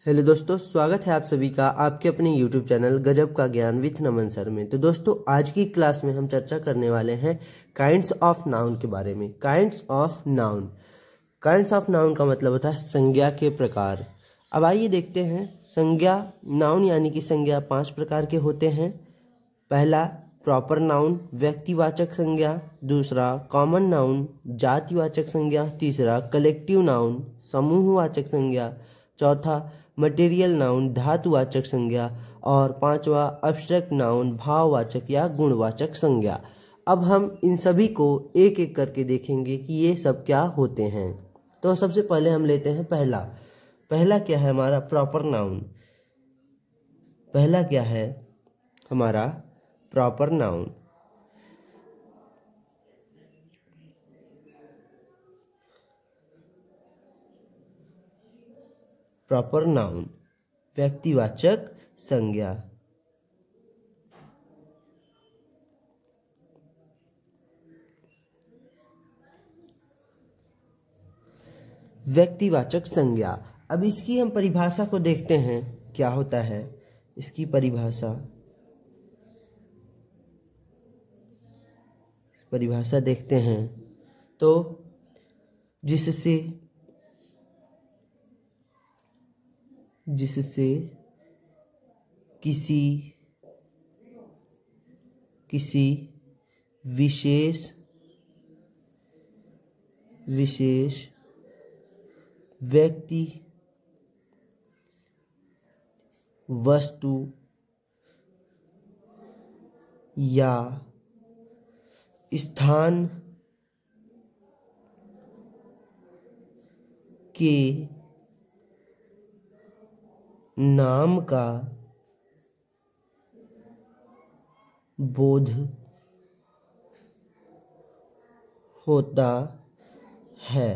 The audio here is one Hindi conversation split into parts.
हेलो दोस्तों, स्वागत है आप सभी का आपके अपने YouTube चैनल गजब का ज्ञान विथ नमन सर में। तो दोस्तों, आज की क्लास में हम चर्चा करने वाले हैं काइंड्स ऑफ नाउन के बारे में। काइंड्स ऑफ नाउन का मतलब होता है संज्ञा के प्रकार। अब आइए देखते हैं संज्ञा। नाउन यानी कि संज्ञा 5 प्रकार के होते हैं। पहला प्रॉपर नाउन व्यक्तिवाचक संज्ञा, दूसरा कॉमन नाउन जातिवाचक संज्ञा, तीसरा कलेक्टिव नाउन समूहवाचक संज्ञा, चौथा मटेरियल नाउन धातुवाचक संज्ञा और पांचवा अब्स्ट्रैक्ट नाउन भाववाचक या गुणवाचक संज्ञा। अब हम इन सभी को एक एक करके देखेंगे कि ये सब क्या होते हैं। तो सबसे पहले हम लेते हैं पहला क्या है हमारा प्रॉपर नाउन। पहला क्या है हमारा प्रॉपर नाउन। प्रॉपर नाउन व्यक्तिवाचक संज्ञा। व्यक्तिवाचक संज्ञा। अब इसकी हम परिभाषा को देखते हैं क्या होता है इसकी परिभाषा देखते हैं तो जिससे किसी विशेष व्यक्ति वस्तु या स्थान के नाम का बोध होता है।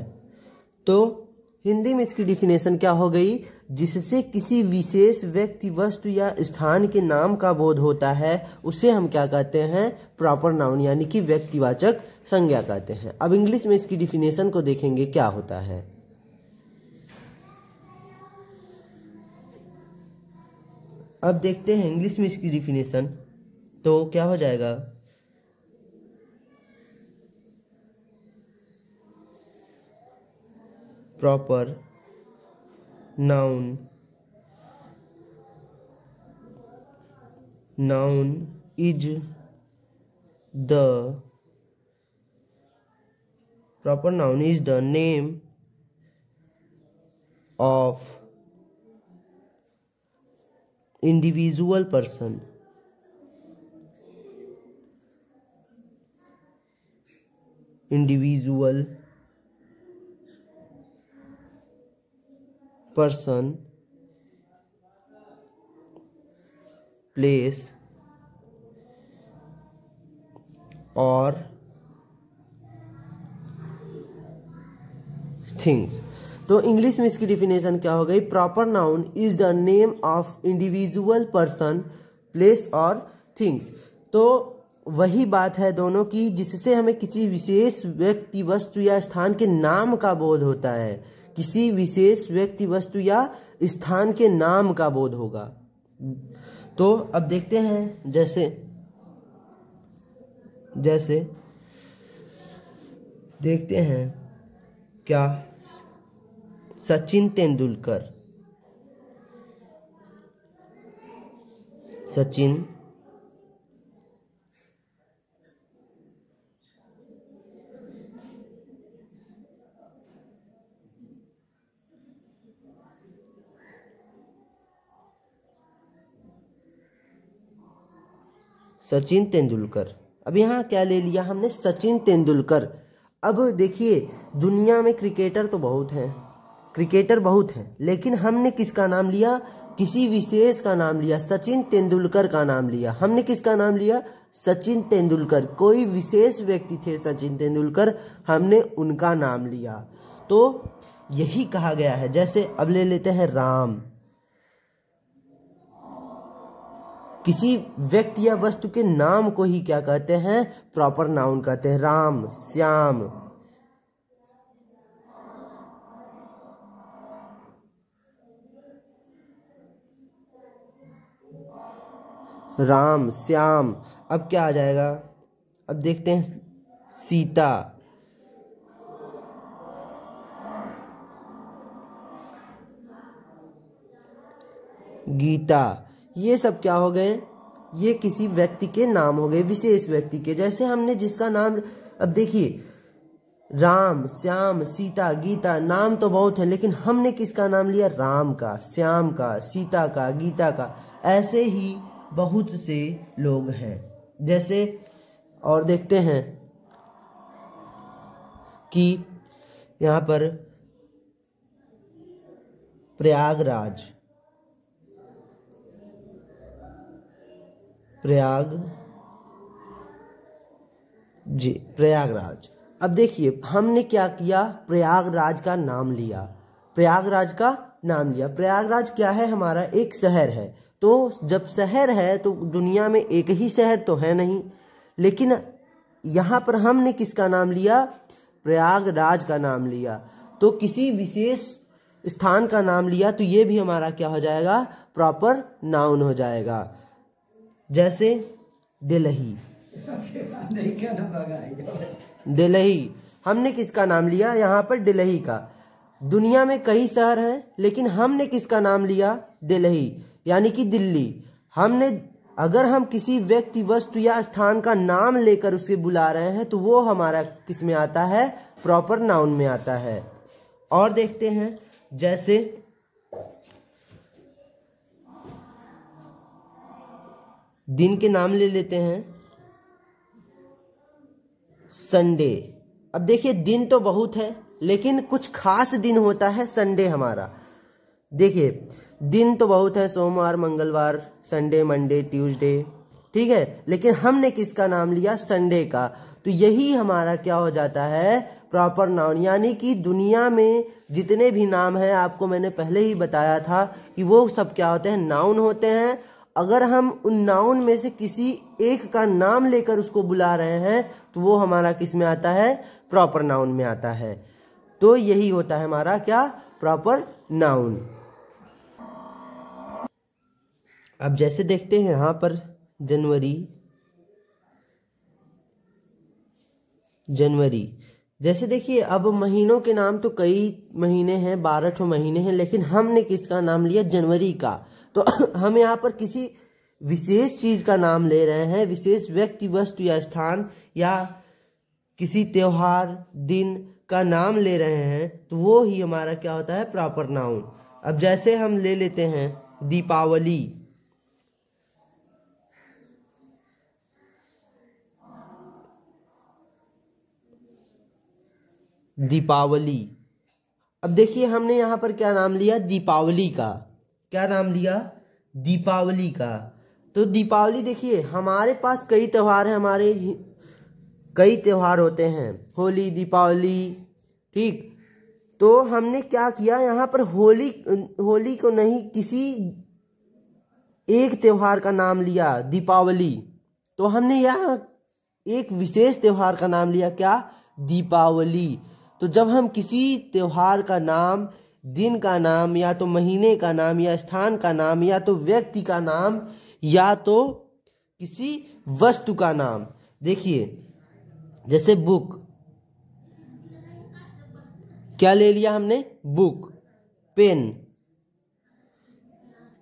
तो हिंदी में इसकी डिफिनेशन क्या हो गई? जिससे किसी विशेष व्यक्ति वस्तु या स्थान के नाम का बोध होता है उसे हम क्या कहते हैं? प्रॉपर नाउन यानी कि व्यक्तिवाचक संज्ञा कहते हैं। अब इंग्लिश में इसकी डिफिनेशन को देखेंगे क्या होता है। अब देखते हैं इंग्लिश में इसकी डिफिनेशन तो क्या हो जाएगा। Proper noun is the name of individual person place or things। तो इंग्लिश में इसकी डिफिनेशन क्या हो गई? Proper noun is the name of individual person place और थिंग्स। तो वही बात है दोनों की जिससे हमें किसी विशेष व्यक्ति वस्तु या स्थान के नाम का बोध होता है। किसी विशेष व्यक्ति वस्तु या स्थान के नाम का बोध होगा। तो अब देखते हैं जैसे देखते हैं क्या सचिन तेंदुलकर अब यहाँ क्या ले लिया हमने? सचिन तेंदुलकर। अब देखिए दुनिया में क्रिकेटर बहुत हैं, लेकिन हमने किसका नाम लिया? किसी विशेष का नाम लिया, सचिन तेंदुलकर का नाम लिया। हमने किसका नाम लिया? सचिन तेंदुलकर। कोई विशेष व्यक्ति थे सचिन तेंदुलकर, हमने उनका नाम लिया। तो यही कहा गया है। जैसे अब ले लेते हैं राम। किसी व्यक्ति या वस्तु के नाम को ही क्या कहते हैं? प्रॉपर नाउन कहते हैं। राम, श्याम, राम, श्याम। अब क्या आ जाएगा, अब देखते हैं सीता, गीता। ये सब क्या हो गए, ये किसी व्यक्ति के नाम हो गए, विशेष व्यक्ति के। जैसे हमने जिसका नाम, अब देखिए राम, श्याम, सीता, गीता, नाम तो बहुत है, लेकिन हमने किसका नाम लिया, राम का, श्याम का, सीता का, गीता का। ऐसे ही बहुत से लोग हैं। जैसे और देखते हैं कि यहाँ पर प्रयागराज, प्रयागराज। अब देखिए हमने क्या किया, प्रयागराज का नाम लिया, प्रयागराज का नाम लिया। प्रयागराज क्या है, हमारा एक शहर है। तो जब शहर है तो दुनिया में एक ही शहर तो है नहीं, लेकिन यहाँ पर हमने किसका नाम लिया, प्रयागराज का नाम लिया। तो किसी विशेष स्थान का नाम लिया तो ये भी हमारा क्या हो जाएगा, प्रॉपर नाउन हो जाएगा। जैसे दिल्ली, दिल्ली, हमने किसका नाम लिया, यहाँ पर दिल्ली का। दुनिया में कई शहर हैं, लेकिन हमने किसका नाम लिया, दिल्ली, यानी कि दिल्ली। हमने, अगर हम किसी व्यक्ति, वस्तु या स्थान का नाम लेकर उसे बुला रहे हैं तो वो हमारा किस में आता है, प्रॉपर नाउन में आता है। और देखते हैं, जैसे दिन के नाम ले लेते हैं, संडे। अब देखिए दिन तो बहुत है, लेकिन कुछ खास दिन होता है संडे हमारा। देखिए दिन तो बहुत है, सोमवार, मंगलवार, संडे, मंडे, ट्यूसडे, ठीक है, लेकिन हमने किसका नाम लिया, संडे का। तो यही हमारा क्या हो जाता है, प्रॉपर नाउन। यानी कि दुनिया में जितने भी नाम हैं, आपको मैंने पहले ही बताया था कि वो सब क्या होते हैं, नाउन होते हैं। अगर हम उन नाउन में से किसी एक का नाम लेकर उसको बुला रहे हैं तो वो हमारा किस में आता है, प्रॉपर नाउन में आता है। तो यही होता है हमारा क्या, प्रॉपर नाउन। अब जैसे देखते हैं यहाँ पर जनवरी, जैसे देखिए अब महीनों के नाम तो कई महीने हैं, 12 महीने हैं, लेकिन हमने किसका नाम लिया, जनवरी का। तो हम यहाँ पर किसी विशेष चीज का नाम ले रहे हैं, विशेष व्यक्ति, वस्तु या स्थान या किसी त्योहार, दिन का नाम ले रहे हैं, तो वो ही हमारा क्या होता है, प्रॉपर नाउन। अब जैसे हम ले लेते हैं दीपावली, दीपावली। अब देखिए हमने यहाँ पर क्या नाम लिया, दीपावली का। क्या नाम लिया, दीपावली का। तो दीपावली, देखिए हमारे पास कई त्योहार हैं, हमारे कई त्योहार होते हैं, होली, दीपावली, ठीक। तो हमने क्या किया, यहाँ पर होली को नहीं, किसी एक त्योहार का नाम लिया, दीपावली। तो हमने यहाँ एक विशेष त्योहार का नाम लिया, क्या, दीपावली। तो जब हम किसी त्योहार का नाम, दिन का नाम, या तो महीने का नाम, या स्थान का नाम, या तो व्यक्ति का नाम, या तो किसी वस्तु का नाम, देखिए जैसे बुक, क्या ले लिया हमने, बुक, पेन,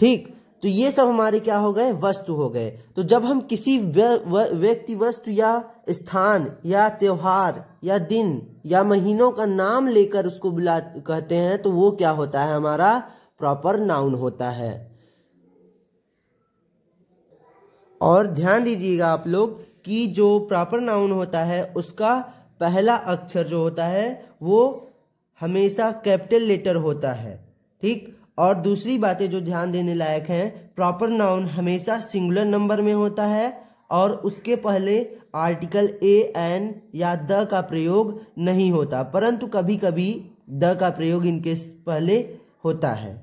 ठीक। तो ये सब हमारे क्या हो गए, वस्तु हो गए। तो जब हम किसी व्यक्ति, वस्तु या स्थान या त्योहार या दिन या महीनों का नाम लेकर उसको कहते हैं तो वो क्या होता है, हमारा प्रॉपर नाउन होता है। और ध्यान दीजिएगा आप लोग कि जो प्रॉपर नाउन होता है उसका पहला अक्षर जो होता है वो हमेशा कैपिटल लेटर होता है, ठीक। और दूसरी बातें जो ध्यान देने लायक हैं, प्रॉपर नाउन हमेशा सिंगुलर नंबर में होता है और उसके पहले आर्टिकल ए, एन या द का प्रयोग नहीं होता, परंतु कभी कभी द का प्रयोग इनके पहले होता है,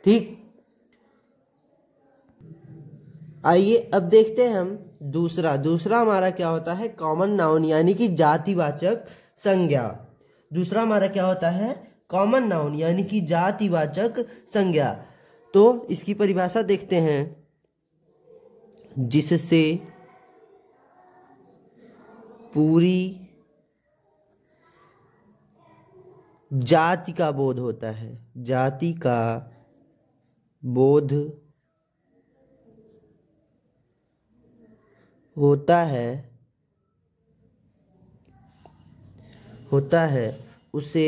ठीक। आइए अब देखते हैं हम दूसरा हमारा क्या होता है, कॉमन नाउन, यानी कि जातिवाचक संज्ञा। दूसरा हमारा क्या होता है, कॉमन नाउन, यानी कि जातिवाचक संज्ञा। तो इसकी परिभाषा देखते हैं, जिससे पूरी जाति का बोध होता है, जाति का बोध होता है उसे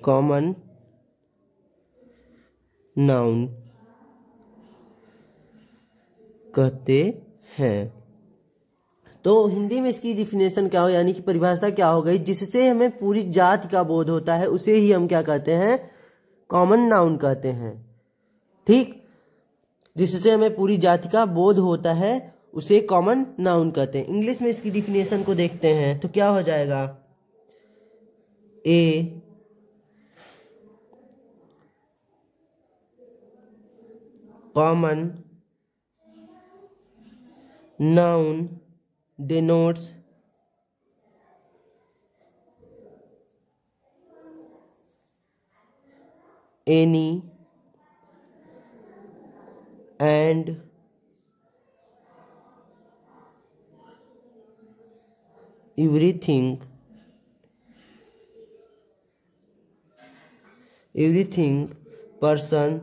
कॉमन नाउन कहते हैं। तो हिंदी में इसकी डिफिनेशन क्या हो, यानी कि परिभाषा क्या हो गई, जिससे हमें पूरी जाति का बोध होता है उसे ही हम क्या कहते हैं, कॉमन नाउन कहते हैं। ठीक, जिससे हमें पूरी जाति का बोध होता है उसे कॉमन नाउन कहते हैं। इंग्लिश में इसकी डिफिनेशन को देखते हैं तो क्या हो जाएगा, a common noun denotes any and everything person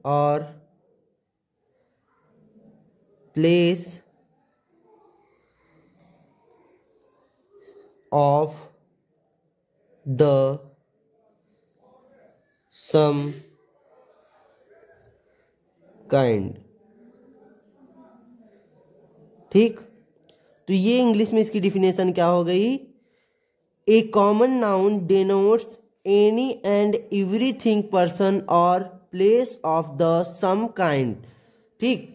or place of the some kind। ठीक, तो ये इंग्लिश में इसकी डिफिनेशन क्या हो गई, a common noun denotes any and everything person और place of the same kind. ठीक,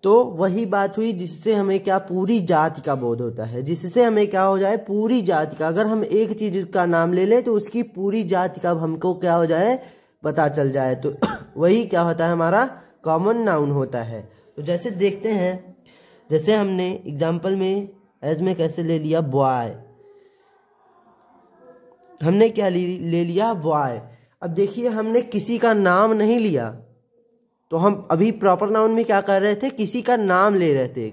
तो वही बात हुई जिससे हमें क्या, पूरी जाति का बोध होता है, जिससे हमें क्या हो जाए, पूरी जाति का, अगर हम एक चीज का नाम ले लें तो उसकी पूरी जाति का हमको क्या हो जाए, पता चल जाए, तो वही क्या होता है, हमारा कॉमन नाउन होता है। तो जैसे देखते हैं, जैसे हमने एग्जाम्पल में एज में कैसे ले लिया, बॉय, हमने क्या ले लिया, बॉय। अब देखिए हमने किसी का नाम नहीं लिया, तो हम अभी प्रॉपर नाउन में क्या कर रहे थे, किसी का नाम ले रहे थे।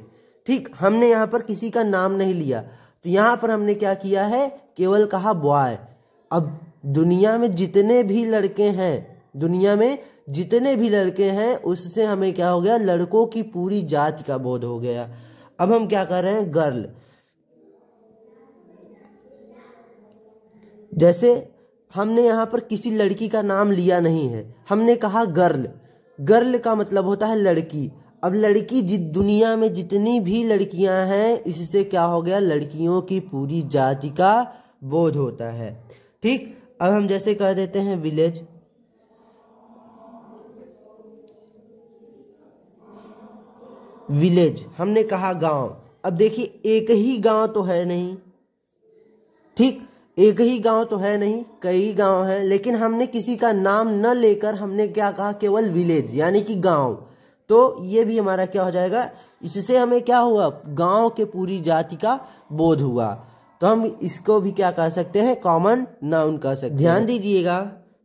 ठीक, हमने यहाँ पर किसी का नाम नहीं लिया, तो यहाँ पर हमने क्या किया है, केवल कहा बॉय। अब दुनिया में जितने भी लड़के हैं उससे हमें क्या हो गया, लड़कों की पूरी जाति का बोध हो गया। अब हम क्या कर रहे हैं, गर्ल। जैसे हमने यहाँ पर किसी लड़की का नाम लिया नहीं है, हमने कहा गर्ल। गर्ल का मतलब होता है लड़की। अब लड़की दुनिया में जितनी भी लड़कियां हैं, इससे क्या हो गया, लड़कियों की पूरी जाति का बोध होता है। ठीक, अब हम जैसे कह देते हैं विलेज, विलेज हमने कहा गांव। अब देखिए एक ही गांव तो है नहीं, ठीक, एक ही गांव तो है नहीं, कई गांव हैं, लेकिन हमने किसी का नाम न लेकर हमने क्या कहा, केवल विलेज यानी कि गांव। तो ये भी हमारा क्या हो जाएगा, इससे हमें क्या हुआ, गांव के पूरी जाति का बोध हुआ। तो हम इसको भी क्या कह सकते हैं, कॉमन नाउन कह सकते हैं। ध्यान दीजिएगा,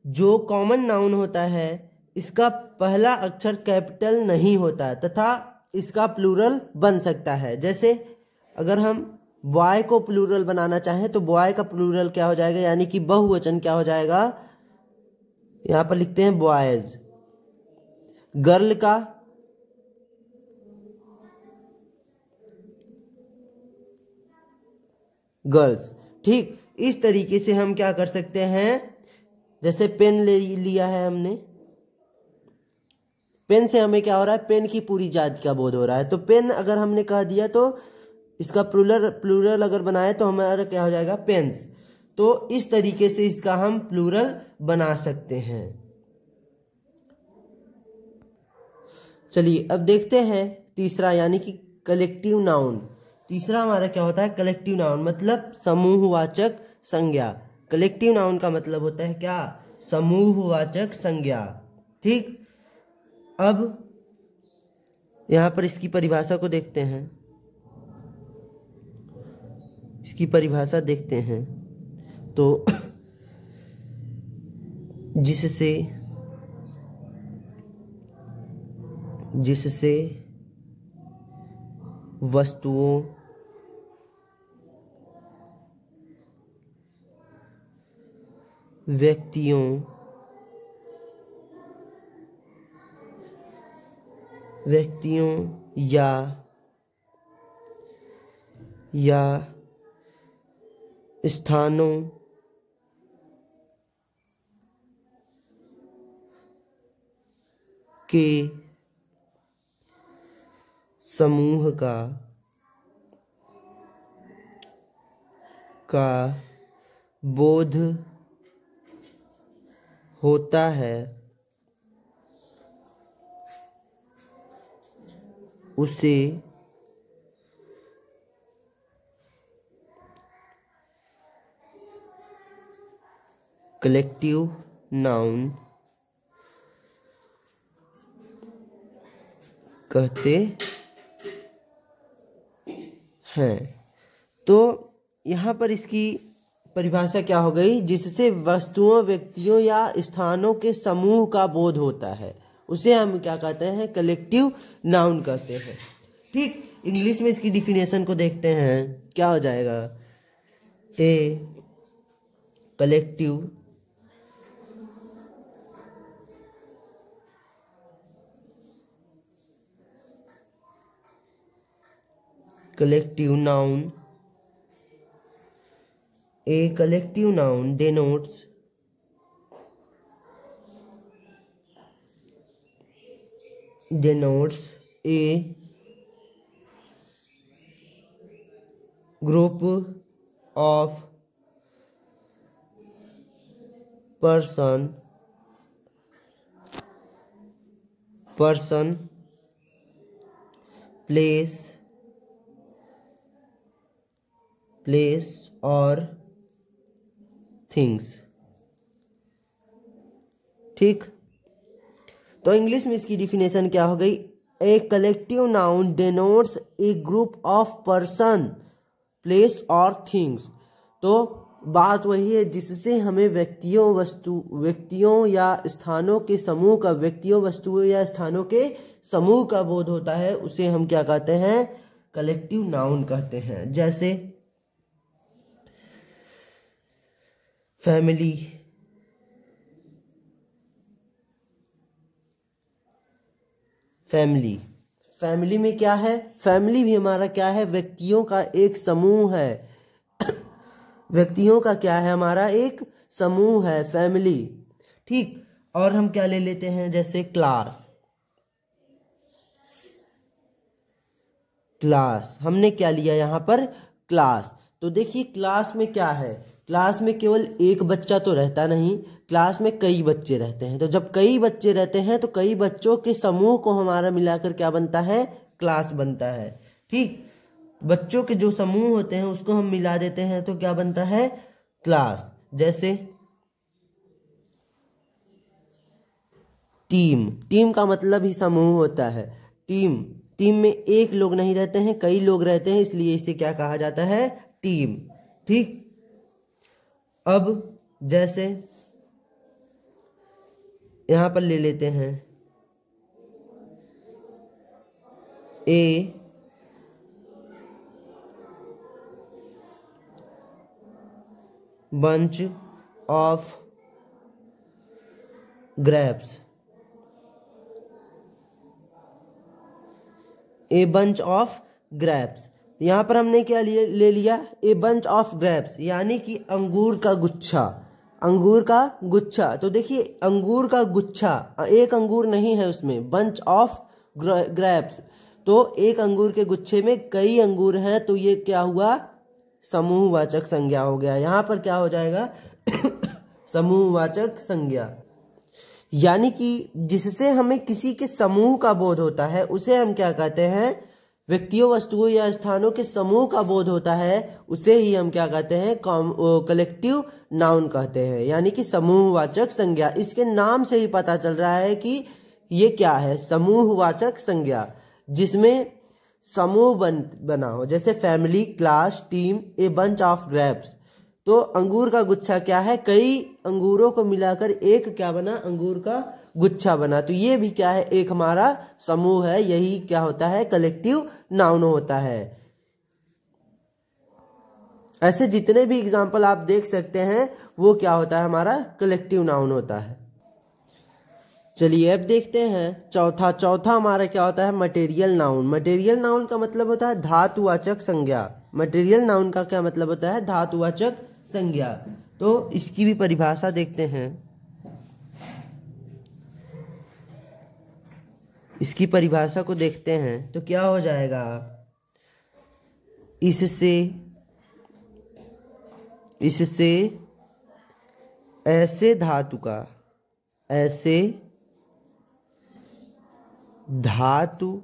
जो कॉमन नाउन होता है इसका पहला अक्षर कैपिटल नहीं होता तथा इसका प्लूरल बन सकता है। जैसे अगर हम बॉय को प्लूरल बनाना चाहें तो बॉय का प्लूरल क्या हो जाएगा, यानी कि बहुवचन क्या हो जाएगा, यहां पर लिखते हैं बॉयज। गर्ल का गर्ल्स। ठीक, इस तरीके से हम क्या कर सकते हैं, जैसे पेन ले लिया है हमने, पेन से हमें क्या हो रहा है, पेन की पूरी जाति का बोध हो रहा है। तो पेन अगर हमने कह दिया तो इसका प्लूरल अगर बनाए तो हमारा क्या हो जाएगा, पेन्स। तो इस तरीके से इसका हम प्लूरल बना सकते हैं। चलिए अब देखते हैं तीसरा, यानी कि कलेक्टिव नाउन। तीसरा हमारा क्या होता है, कलेक्टिव नाउन मतलब समूहवाचक संज्ञा। कलेक्टिव नाउन का मतलब होता है क्या, समूहवाचक संज्ञा। ठीक, अब यहां पर इसकी परिभाषा को देखते हैं। इसकी परिभाषा देखते हैं तो जिससे वस्तुओं, व्यक्तियों या स्थानों के समूह का बोध होता है, उसे कलेक्टिव नाउन कहते हैं। तो यहाँ पर इसकी परिभाषा क्या हो गई, जिससे वस्तुओं, व्यक्तियों या स्थानों के समूह का बोध होता है, उसे हम क्या कहते हैं, कलेक्टिव नाउन कहते हैं। ठीक, इंग्लिश में इसकी डिफिनेशन को देखते हैं, क्या हो जाएगा, ए collective noun denotes a group of person, place और थिंग्स। ठीक, तो इंग्लिश में इसकी डिफिनेशन क्या हो गई, a collective noun denotes A group of person, place और थिंग्स। तो बात वही है जिससे हमें व्यक्तियों या स्थानों के समूह का, व्यक्तियों, वस्तुओं या स्थानों के समूह का बोध होता है, उसे हम क्या कहते हैं, कलेक्टिव नाउन कहते हैं। जैसे फैमिली, फैमिली में क्या है, फैमिली भी हमारा क्या है, व्यक्तियों का एक समूह है। व्यक्तियों का क्या है, हमारा एक समूह है फैमिली। ठीक, और हम क्या ले लेते हैं, जैसे क्लास, हमने क्या लिया यहाँ पर, क्लास। तो देखिए क्लास में क्या है, क्लास में केवल एक बच्चा तो रहता नहीं, क्लास में कई बच्चे रहते हैं। तो जब कई बच्चे रहते हैं तो कई बच्चों के समूह को हमारा मिलाकर क्या बनता है, क्लास बनता है। ठीक, बच्चों के जो समूह होते हैं उसको हम मिला देते हैं तो क्या बनता है, क्लास। जैसे टीम का मतलब ही समूह होता है। टीम में एक लोग नहीं रहते हैं, कई लोग रहते हैं, इसलिए इसे क्या कहा जाता है, टीम। ठीक, अब जैसे यहां पर ले लेते हैं ए bunch of grapes, a bunch of grapes. यहां पर हमने क्या ले लिया, ए बंच ऑफ ग्रेप्स, यानी कि अंगूर का गुच्छा। तो देखिए अंगूर का गुच्छा, एक अंगूर नहीं है उसमें, बंच ऑफ ग्रेप्स, तो एक अंगूर के गुच्छे में कई अंगूर हैं, तो ये क्या हुआ, समूहवाचक संज्ञा हो गया। यहां पर क्या हो जाएगा समूहवाचक संज्ञा, यानी कि जिससे हमें किसी के समूह का बोध होता है उसे हम क्या कहते हैं, व्यक्तियों, वस्तुओं या स्थानों के समूह का बोध होता है, उसे ही हम क्या कहते हैं, कलेक्टिव नाउन कहते हैं, यानी कि समूहवाचक संज्ञा। इसके नाम से ही पता चल रहा है कि ये क्या है, समूहवाचक संज्ञा, जिसमें समूह बना हो, जैसे family, class, team, a bunch of grapes. तो अंगूर का गुच्छा क्या है, कई अंगूरों को मिलाकर एक क्या बना, अंगूर का गुच्छा बना। तो ये भी क्या है, एक हमारा समूह है, यही क्या होता है, कलेक्टिव नाउन होता है। ऐसे जितने भी एग्जाम्पल आप देख सकते हैं वो क्या होता है, हमारा कलेक्टिव नाउन होता है। चलिए अब देखते हैं चौथा हमारा क्या होता है, मटेरियल नाउन। मटेरियल नाउन का मतलब होता है धातुवाचक संज्ञा। मटेरियल नाउन का क्या मतलब होता है, धातुवाचक संज्ञा। तो इसकी भी परिभाषा देखते हैं। इसकी परिभाषा को देखते हैं तो क्या हो जाएगा, इससे ऐसे धातु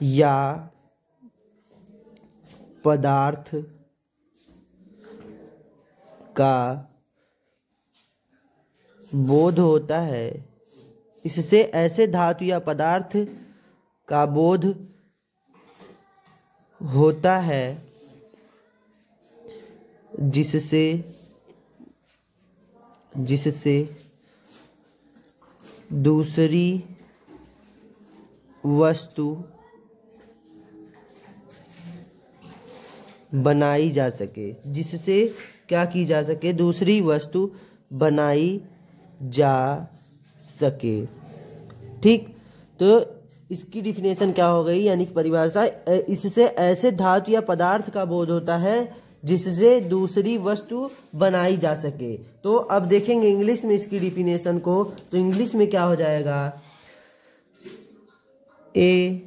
या पदार्थ का बोध होता है। इससे ऐसे धातु या पदार्थ का बोध होता है जिससे दूसरी वस्तु बनाई जा सके। जिससे क्या की जा सके, दूसरी वस्तु बनाई जा सके। ठीक, तो इसकी डिफिनेशन क्या हो गई, यानी कि परिभाषा, इससे ऐसे धातु या पदार्थ का बोध होता है जिससे दूसरी वस्तु बनाई जा सके। तो अब देखेंगे इंग्लिश में इसकी डिफिनेशन को, तो इंग्लिश में क्या हो जाएगा, a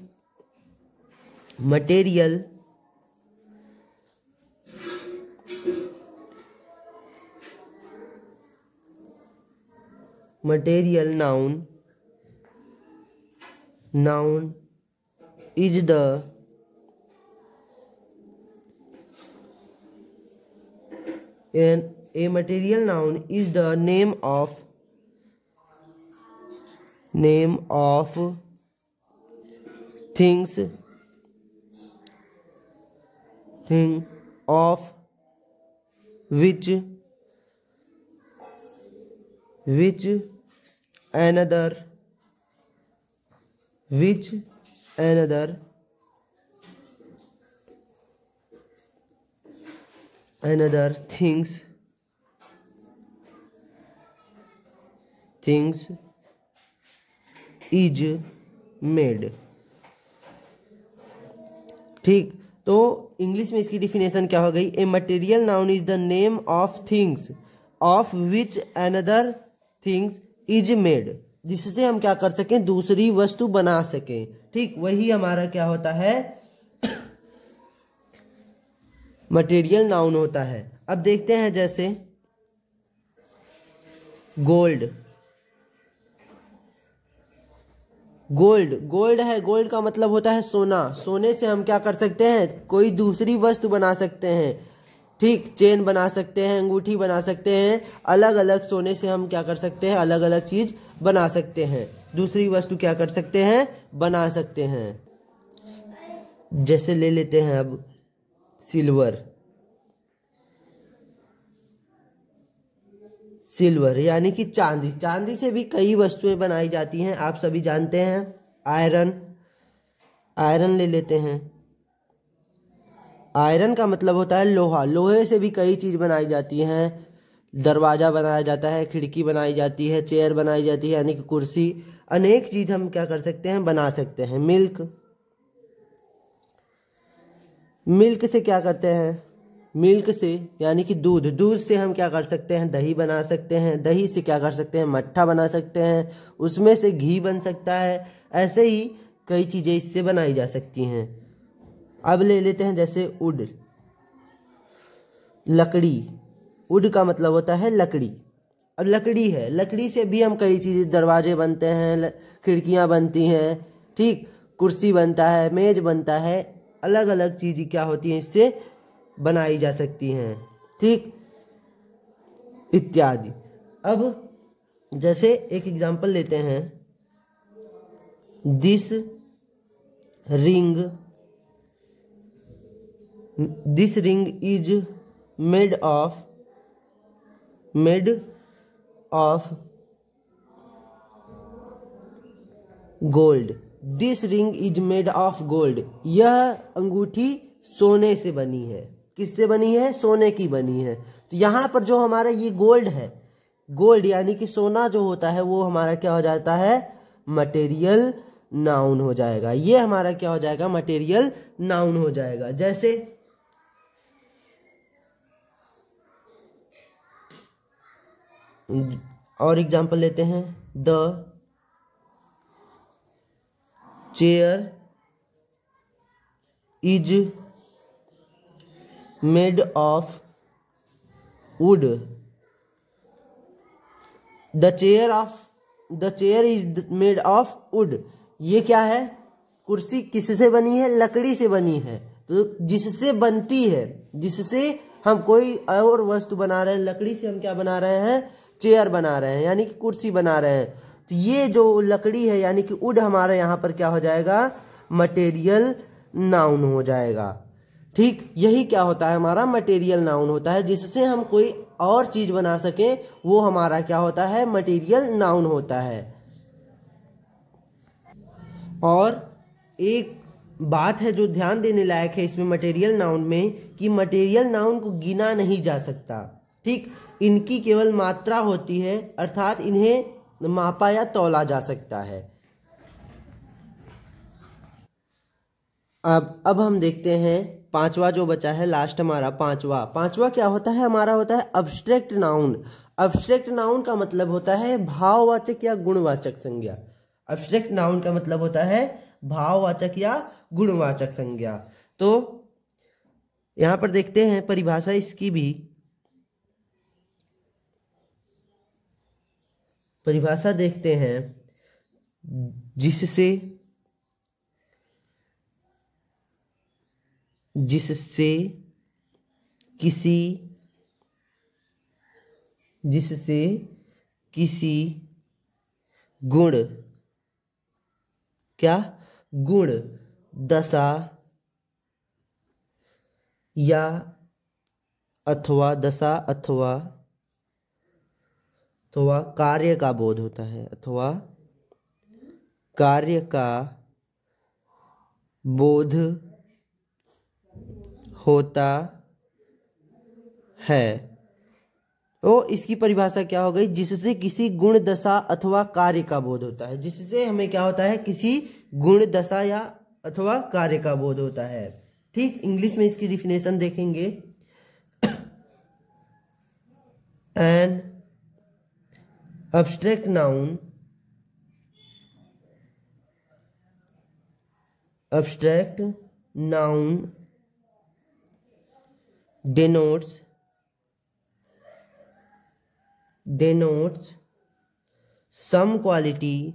material noun is the a material noun is the name of thing of which another things is made। ठीक, तो इंग्लिश में इसकी डिफिनेशन क्या हो गई, a material noun is the name of things of which another things is made, जिससे हम क्या कर सकें, दूसरी वस्तु बना सकें। ठीक, वही हमारा क्या होता है, मटेरियल नाउन होता है। अब देखते हैं जैसे गोल्ड है, गोल्ड का मतलब होता है सोना। सोने से हम क्या कर सकते हैं, कोई दूसरी वस्तु बना सकते हैं। ठीक, चेन बना सकते हैं, अंगूठी बना सकते हैं, अलग अलग सोने से हम क्या कर सकते हैं, अलग अलग चीज बना सकते हैं, दूसरी वस्तु क्या कर सकते हैं, बना सकते हैं। जैसे ले लेते हैं अब सिल्वर यानी कि चांदी से भी कई वस्तुएं बनाई जाती हैं, आप सभी जानते हैं। आयरन ले लेते हैं। आयरन का मतलब होता है लोहा। लोहे से भी कई चीज बनाई जाती हैं, दरवाजा बनाया जाता है, खिड़की बनाई जाती है, चेयर बनाई जाती है, यानी कि कुर्सी, अनेक चीज हम क्या कर सकते हैं, बना सकते हैं। मिल्क से क्या करते हैं, मिल्क से यानी कि दूध से हम क्या कर सकते हैं, दही बना सकते हैं। दही से क्या कर सकते हैं, मट्ठा बना सकते हैं, उसमें से घी बन सकता है। ऐसे ही कई चीजें इससे बनाई जा सकती हैं। अब ले लेते हैं जैसे लकड़ी। वुड का मतलब होता है लकड़ी, और लकड़ी है, लकड़ी से भी हम कई चीजें, दरवाजे बनते हैं, खिड़कियां बनती हैं, ठीक, कुर्सी बनता है, मेज बनता है, अलग अलग चीजें क्या होती हैं, इससे बनाई जा सकती हैं। ठीक, इत्यादि। अब जैसे एक एग्जांपल लेते हैं, this ring, this ring is made of gold, this ring is made of gold, यह अंगूठी सोने से बनी है। किससे बनी है? सोने की बनी है। तो यहाँ पर जो हमारा ये गोल्ड है, गोल्ड यानी कि सोना जो होता है वो हमारा क्या हो जाता है? मटेरियल नाउन हो जाएगा। ये हमारा क्या हो जाएगा? मटेरियल नाउन हो जाएगा। जैसे और एग्जांपल लेते हैं, the chair is made of would, the chair is made of would. ये क्या है? कुर्सी किससे बनी है? लकड़ी से बनी है। तो जिससे बनती है, जिससे हम कोई और वस्तु बना रहे हैं, लकड़ी से हम क्या बना रहे हैं? चेयर बना रहे हैं, यानी कि कुर्सी बना रहे हैं। तो ये जो लकड़ी है यानी कि वुड हमारा यहाँ पर क्या हो जाएगा? मटेरियल नाउन हो जाएगा। ठीक, यही क्या होता है? हमारा मटेरियल नाउन होता है। जिससे हम कोई और चीज बना सके वो हमारा क्या होता है? मटेरियल नाउन होता है। और एक बात है जो ध्यान देने लायक है इसमें मटेरियल नाउन में, कि मटेरियल नाउन को गिना नहीं जा सकता। ठीक, इनकी केवल मात्रा होती है, अर्थात इन्हें मापा या तौला जा सकता है। अब हम देखते हैं पांचवा जो बचा है, लास्ट हमारा पांचवा क्या होता है? हमारा होता है अब्स्ट्रैक्ट नाउन। अब्स्ट्रैक्ट नाउन का मतलब होता है भाववाचक या गुणवाचक संज्ञा। अब्स्ट्रैक्ट नाउन का मतलब होता है भाववाचक या गुणवाचक संज्ञा। तो यहां पर देखते हैं परिभाषा इसकी भी। परिभाषा देखते हैं, जिससे किसी गुण, क्या? गुण, दशा या अथवा कार्य का बोध होता है, अथवा कार्य का बोध होता है। तो इसकी परिभाषा क्या हो गई? जिससे किसी गुण, दशा अथवा कार्य का बोध होता है। जिससे हमें क्या होता है? किसी गुण, दशा या अथवा कार्य का बोध होता है। ठीक, इंग्लिश में इसकी डिफिनेशन देखेंगे, an abstract noun denotes some quality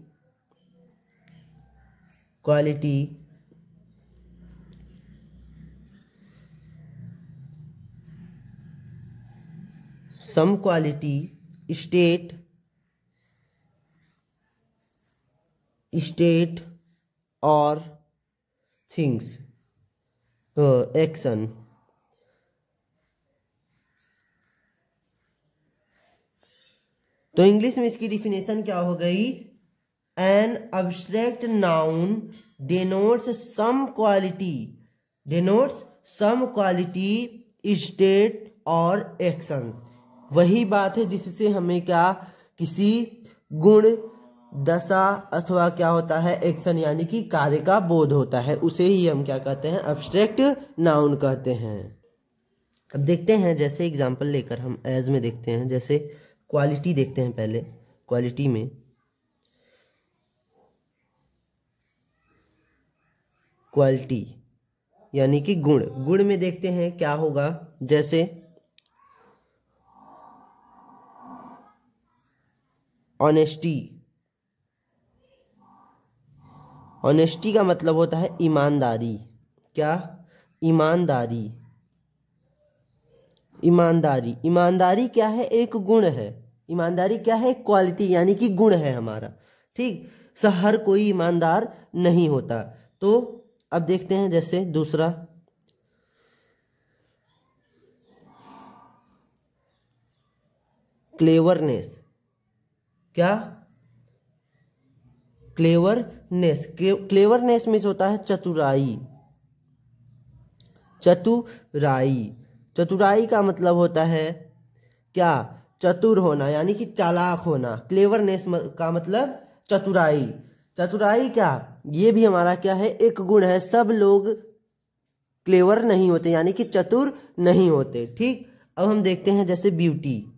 state और थिंग्स, एक्शन। तो इंग्लिश में इसकी डिफिनेशन क्या हो गई? An abstract noun denotes some quality state और एक्शंस। वही बात है जिससे हमें क्या? किसी गुण, दशा अथवा क्या होता है? एक्शन, यानी कि कार्य का बोध होता है। उसे ही हम क्या कहते हैं? अब्स्ट्रैक्ट नाउन कहते हैं। अब देखते हैं, जैसे एग्जांपल लेकर हम एज में देखते हैं। जैसे क्वालिटी देखते हैं पहले। क्वालिटी में क्वालिटी यानी कि गुण में देखते हैं क्या होगा। जैसे ऑनेस्टी का मतलब होता है ईमानदारी। क्या? ईमानदारी क्या है? एक गुण है। ईमानदारी क्या है? क्वालिटी यानी कि गुण है हमारा। ठीक, हर कोई ईमानदार नहीं होता। तो अब देखते हैं जैसे दूसरा, क्लेवरनेस। क्या? क्लेवरनेस। क्लेवरनेस मीन्स होता है चतुराई। चतुराई, चतुराई का मतलब होता है क्या? चतुर होना, यानी कि चालाक होना। क्लेवरनेस का मतलब चतुराई। चतुराई क्या? ये भी हमारा क्या है? एक गुण है। सब लोग क्लेवर नहीं होते, यानी कि चतुर नहीं होते। ठीक, अब हम देखते हैं जैसे ब्यूटी।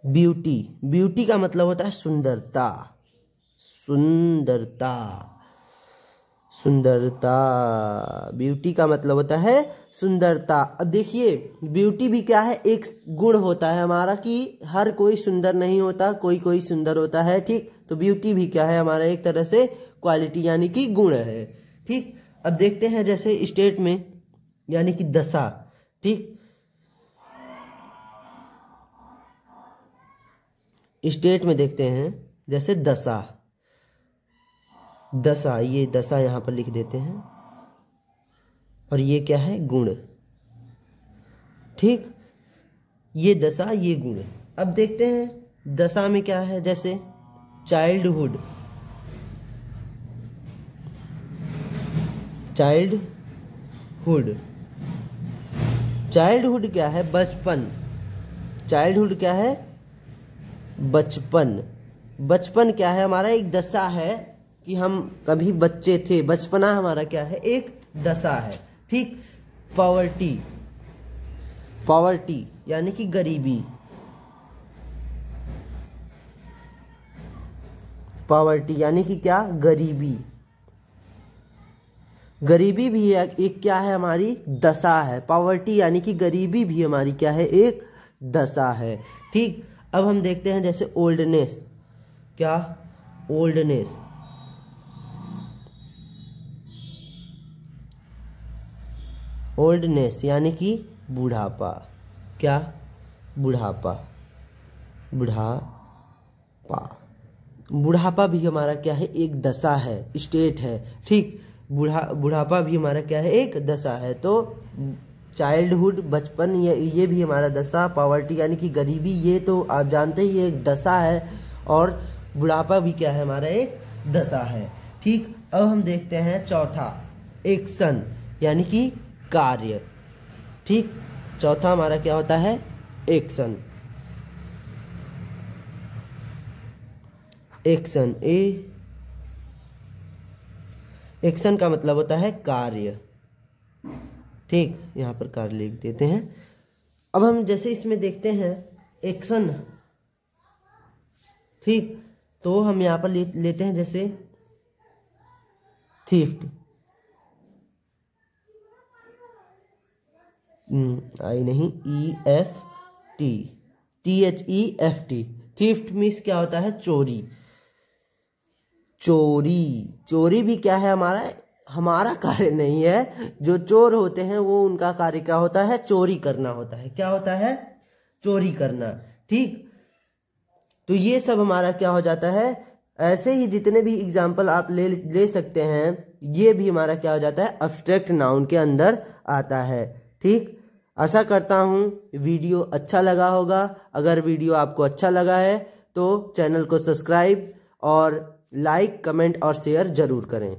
ब्यूटी, ब्यूटी का मतलब होता है सुंदरता। सुंदरता, सुंदरता, ब्यूटी का मतलब होता है सुंदरता। अब देखिए, ब्यूटी भी क्या है? एक गुण होता है हमारा कि हर कोई सुंदर नहीं होता, कोई कोई सुंदर होता है। ठीक, तो ब्यूटी भी क्या है? हमारा एक तरह से क्वालिटी यानी कि गुण है। ठीक, अब देखते हैं जैसे स्टेट में, यानी कि दशा। ठीक, स्टेट में देखते हैं जैसे दशा। दशा, ये दशा यहाँ पर लिख देते हैं, और ये क्या है? गुण। ठीक, ये दशा, ये गुण। अब देखते हैं दशा में क्या है, जैसे चाइल्डहुड। चाइल्डहुड, चाइल्डहुड क्या है? बचपन। चाइल्डहुड क्या है? बचपन। बचपन क्या है? हमारा एक दशा है कि हम कभी बच्चे थे। बचपना हमारा क्या है? एक दशा है। ठीक, पॉवर्टी। पॉवर्टी यानी कि गरीबी। पॉवर्टी यानी कि क्या? गरीबी। गरीबी भी एक क्या है? हमारी दशा है। पॉवर्टी यानी कि गरीबी भी हमारी क्या है? एक दशा है। ठीक, अब हम देखते हैं जैसे ओल्डनेस। क्या? ओल्डनेस। ओल्डनेस यानी कि बुढ़ापा। क्या? बुढ़ापा। बुढ़ापा, बुढ़ापा भी हमारा क्या है? एक दशा है, स्टेट है। ठीक, बुढ़ापा भी हमारा क्या है? एक दशा है। तो चाइल्डहुड, बचपन, ये भी हमारा दशा। पॉवर्टी यानी कि गरीबी, ये तो आप जानते ही ये एक दशा है। और बुढ़ापा भी क्या है? हमारा एक दशा है। ठीक, अब हम देखते हैं चौथा, एक्शन यानी कि कार्य। ठीक, चौथा हमारा क्या होता है? एक्शन। एक्शन, एक्शन का मतलब होता है कार्य। ठीक, यहाँ पर कार्य लिख देते हैं। अब हम जैसे इसमें देखते हैं एक्शन। ठीक, तो हम यहाँ पर लेते हैं जैसे थीफ्ट। आई नहीं, EFT, THEFT। थीफ्ट मीन्स क्या होता है? चोरी। चोरी, चोरी भी क्या है? हमारा कार्य नहीं है। जो चोर होते हैं वो, उनका कार्य क्या होता है? चोरी करना होता है। क्या होता है? चोरी करना। ठीक, तो ये सब हमारा क्या हो जाता है? ऐसे ही जितने भी एग्जाम्पल आप ले सकते हैं, ये भी हमारा क्या हो जाता है? एब्स्ट्रैक्ट नाउन के अंदर आता है। ठीक, आशा करता हूँ वीडियो अच्छा लगा होगा। अगर वीडियो आपको अच्छा लगा है तो चैनल को सब्सक्राइब और लाइक, कमेंट और शेयर जरूर करें।